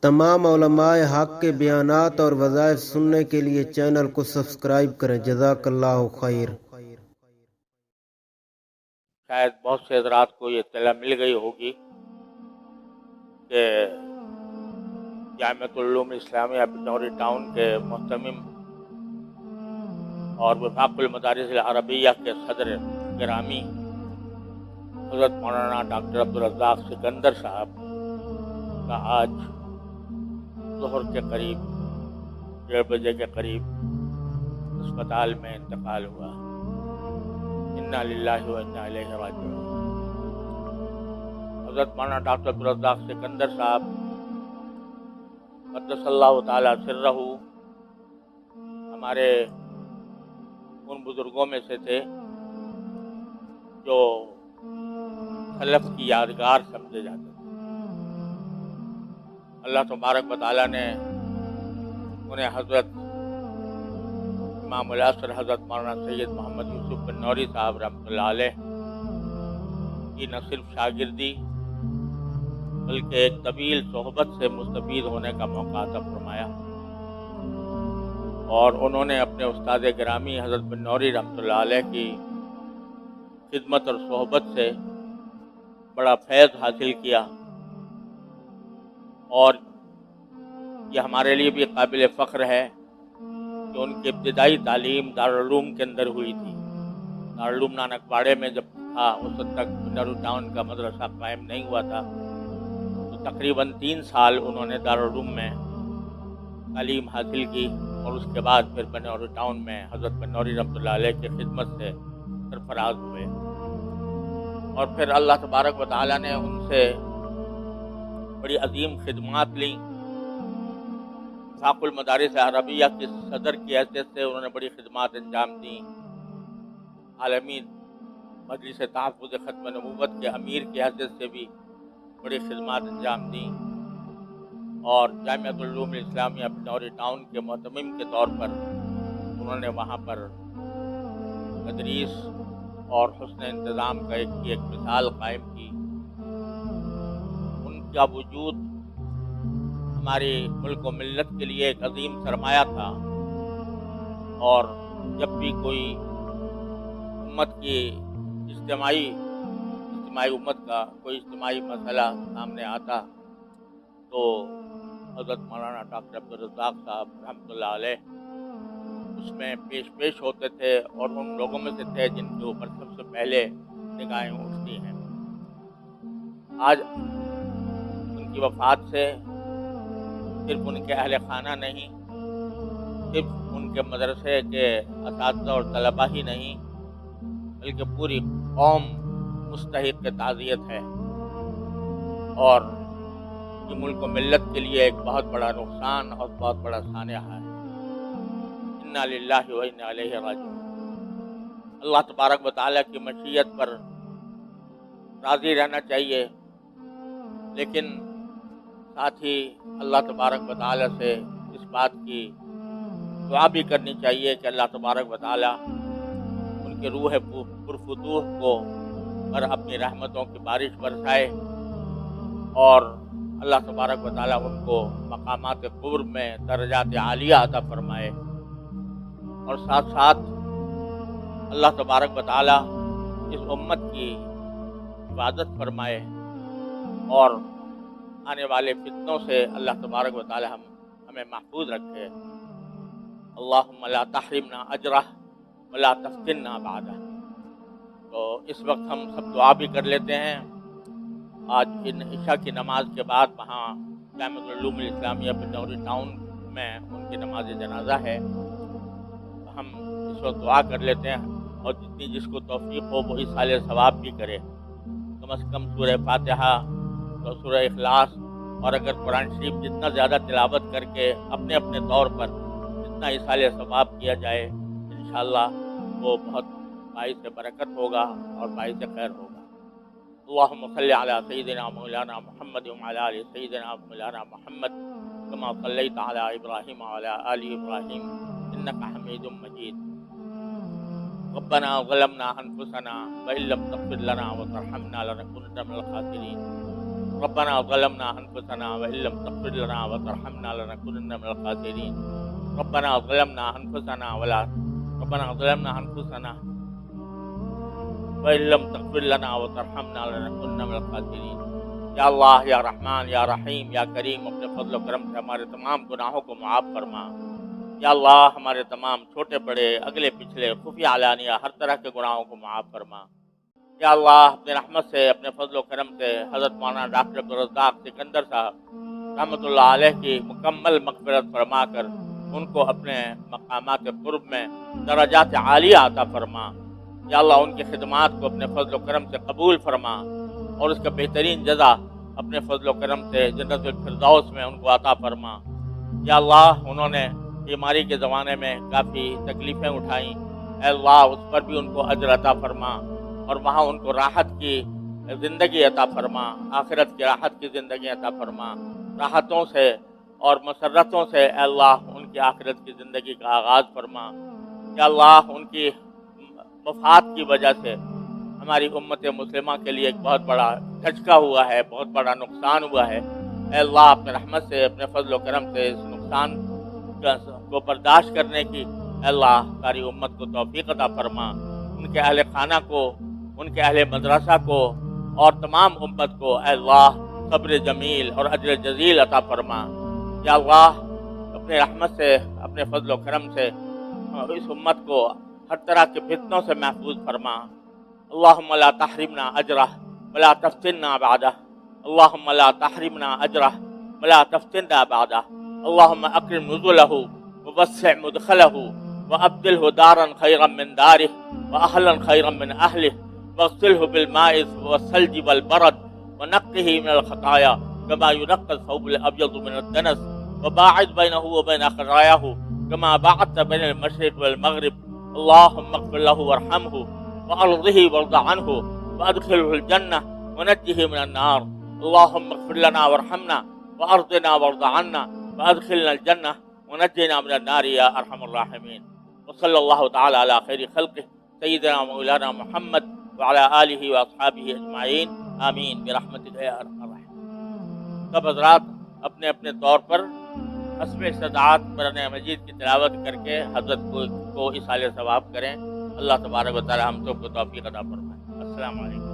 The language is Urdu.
تمام علماء حق کے بیانات اور وظائف سننے کے لیے چینل کو سبسکرائب کریں۔ جزاک اللہ خیر۔ شاید بہت سے حضرات کو یہ اطلاع مل گئی ہوگی کہ جامعۃ العلوم اسلامیہ پنڈوری ٹاؤن کے محتمم اور وفاق المدارس العربیہ کے صدر گرامی حضرت مولانا ڈاکٹر عبدالرزاق سکندر صاحب کا آج ظہر کے قریب 1:30 بجے کے قریب اسپتال میں انتقال ہوا۔ انا للہ و انا الیہ راجعون۔ حضرت مولانا ڈاکٹر عبدالرزاق سکندر صاحب قدس اللہ تعالی سرہ ہمارے ان بزرگوں میں سے تھے جو سلف کی یادگار سمجھے جاتے تھے۔ اللہ تبارک و تعالیٰ نے انہیں حضرت امام الاثر حضرت مولانا سید محمد یوسف بن نوری صاحب رحمۃ اللہ علیہ کی نہ صرف شاگردی بلکہ ایک طویل صحبت سے مستفید ہونے کا موقع عطا فرمایا، اور انہوں نے اپنے استاد گرامی حضرت بن نوری رحمۃ اللہ علیہ کی خدمت اور صحبت سے بڑا فیض حاصل کیا، اور یہ ہمارے لیے بھی قابل فخر ہے کہ ان کی ابتدائی تعلیم دارالعلوم کے اندر ہوئی تھی۔ دارالعلوم نانک واڑے میں جب تھا اس وقت تک پنڈوری ٹاؤن کا مدرسہ قائم نہیں ہوا تھا، تو تقریباً 3 سال انہوں نے دارالعلوم میں تعلیم حاصل کی، اور اس کے بعد پھر پنڈوری ٹاؤن میں حضرت بن نوری رحمۃ اللہ علیہ کی خدمت سے سرفراز ہوئے، اور پھر اللہ تبارک و تعالیٰ نے ان سے بڑی عظیم خدمات لیں۔ وفاق المدارس عربیہ کے صدر کی حیثیت سے انہوں نے بڑی خدمات انجام دیں، عالمی مجلس تحفظ ختم نبوت کے امیر کی حیثیت سے بھی بڑی خدمات انجام دیں، اور جامعۃ العلوم اسلامیہ پنڈوری ٹاؤن کے محتمم کے طور پر انہوں نے وہاں پر تدریس اور حسن انتظام کا ایک مثال قائم کی۔ ان کا وجود ہماری ملک و ملت کے لیے ایک عظیم سرمایہ تھا، اور جب بھی کوئی امت کی اجتماعی امت کا کوئی اجتماعی مسئلہ سامنے آتا تو حضرت مولانا ڈاکٹر عبدالرزاق صاحب رحمۃ اللہ علیہ اس میں پیش ہوتے تھے، اور ان لوگوں میں سے تھے جن کے اوپر سب سے پہلے نگاہیں اٹھتی ہیں۔ آج ان کی وفات سے صرف ان کے اہل خانہ نہیں، صرف ان کے مدرسے کے اساتذہ اور طلباء ہی نہیں، بلکہ پوری قوم مستحق تعزیت ہے، اور یہ ملک و ملت کے لیے ایک بہت بڑا نقصان اور بہت بڑا سانحہ ہے۔ انا للہ و انا الیہ راجعون۔ اللہ تبارک و تعالیٰ کی مشیت پر راضی رہنا چاہیے، لیکن ساتھ ہی اللہ تبارک و تعالیٰ سے اس بات کی دعا بھی کرنی چاہیے کہ اللہ تبارک و تعالیٰ ان کے روح پرفتوح کو پر اپنی رحمتوں کی بارش برسائے، اور اللہ تبارک و تعالیٰ ان کو مقامات قرب میں درجات عالیہ عطا فرمائے، اور ساتھ ساتھ اللہ تبارک و تعالیٰ اس امت کی حفاظت فرمائے، اور آنے والے فتنوں سے اللہ تبارک و تعالیٰ ہمیں محفوظ رکھے۔ اللہم لا تحرمنا اجرہ ولا تفتنا بعدہ۔ تو اس وقت ہم سب دعا بھی کر لیتے ہیں۔ آج عشاء کی نماز کے بعد وہاں جامعۃ العلوم اسلامیہ پنڈوری ٹاؤن میں ان کی نماز جنازہ ہے، ہم اس وقت دعا کر لیتے ہیں، اور جتنی جس کو توفیق ہو وہ اصالہ ثواب بھی کرے، کم از کم سورہ فاتحہ اور سورہ اخلاص، اور اگر قرآن شریف جتنا زیادہ تلاوت کر کے اپنے اپنے طور پر جتنا اصالہ ثواب کیا جائے، انشاءاللہ وہ بہت باعث برکت ہوگا اور باعث خیر ہوگا۔ اللہم صلی علی سیدنا مولانا محمد وعلی آل سیدنا مولانا محمد کما صلیت علی ابراہیم وعلی آل ابراہیم انک حمید مجید۔ ربنا ظلمنا انفسنا وان لم تغفر لنا وترحمنا لنكونن من الخاسرین۔ ربنا ظلمنا أنفسنا وإن لم تغفر لنا وترحمنا لنكونن من الخاسرين ربنا ظلمنا أنفسنا وإن لم تغفر لنا وترحمنا لنكونن من الخاسرین۔ یا اللہ، یا رحمان، یا رحیم، یا کریم، اپنے فضل و کرم سے ہمارے تمام گناہوں کو معاف فرما۔ یا اللہ، ہمارے تمام چھوٹے بڑے، اگلے پچھلے، خفیہ علانیہ ہر طرح کے گناہوں کو معاف فرما۔ یا اللہ، اپنے رحمت سے، اپنے فضل و کرم سے حضرت مولانا ڈاکٹر عبدالرزاق سکندر صاحب رحمۃ اللہ علیہ کی مکمل مغفرت فرما کر ان کو اپنے مقامات قرب میں درجات عالیہ عطا فرما۔ یا اللہ، ان کی خدمات کو اپنے فضل و کرم سے قبول فرما اور اس کا بہترین جزا اپنے فضل و کرم سے جنت الفردوس میں ان کو عطا فرما۔ یا اللہ، انہوں نے بیماری کے زمانے میں کافی تکلیفیں اٹھائیں، اے اللہ اس پر بھی ان کو اجر عطا فرما اور وہاں ان کو راحت کی زندگی عطا فرما، آخرت کی راحت کی زندگی عطا فرما۔ راحتوں سے اور مسرتوں سے اے اللہ ان کی آخرت کی زندگی کا آغاز فرما۔ یا اللہ، ان کی وفات کی وجہ سے ہماری امت مسلمہ کے لیے ایک بہت بڑا دھچکا ہوا ہے، بہت بڑا نقصان ہوا ہے۔ اے اللہ، اپنے رحمت سے، اپنے فضل و کرم سے اس نقصان کو برداشت کرنے کی اے اللہ ساری امت کو توفیق عطا فرما۔ ان کے اہل خانہ کو، ان کے اہل مدرسہ کو اور تمام امت کو اے اللہ صبر جمیل اور اجر جزیل عطا فرما۔ یا اللہ، اپنے رحمت سے، اپنے فضل و کرم سے اس امت کو ہر طرح کے فتنوں سے محفوظ فرما۔ اللہم لا تحرمنا اجرہ ولا تفتنا بعدہ، اللہم لا تحرمنا اجرہ ولا تفتنا بعدہ، اللہم اکرم نزلہ ووسع مدخلہ وابدلہ دارا خیرا من دارہ واہلا خیرا من اہلہ واغسلہ بالماء والثلج والبرد ونقہ من الخطایا كما ينقى الثوب الابيض من الدنس وباعد بينه وبين خطاياه كما باعدت بين المشرق والمغرب، اللهم اغفر له وارحمه وارضه وارض عنه وادخله الجنة ونجه من النار، اللهم اغفر لنا وارحمنا وارضنا وارض عنا وادخلنا الجنة ونجنا من النار يا ارحم الراحمين۔ وصلى الله تعالى على خير خلقه سيدنا مولانا محمد وعلى آله واصحابه اجمعین، آمین برحمتک یا ارحم الراحمین۔ سب حضرات اپنے اپنے طور پر حسب استطاعت قرآن مجید کی تلاوت کر کے حضرت کو اصالِ ثواب کریں۔ اللہ تبارک و تعالی ہم سب کو توفیق عطا فرمائے۔ السلام علیکم۔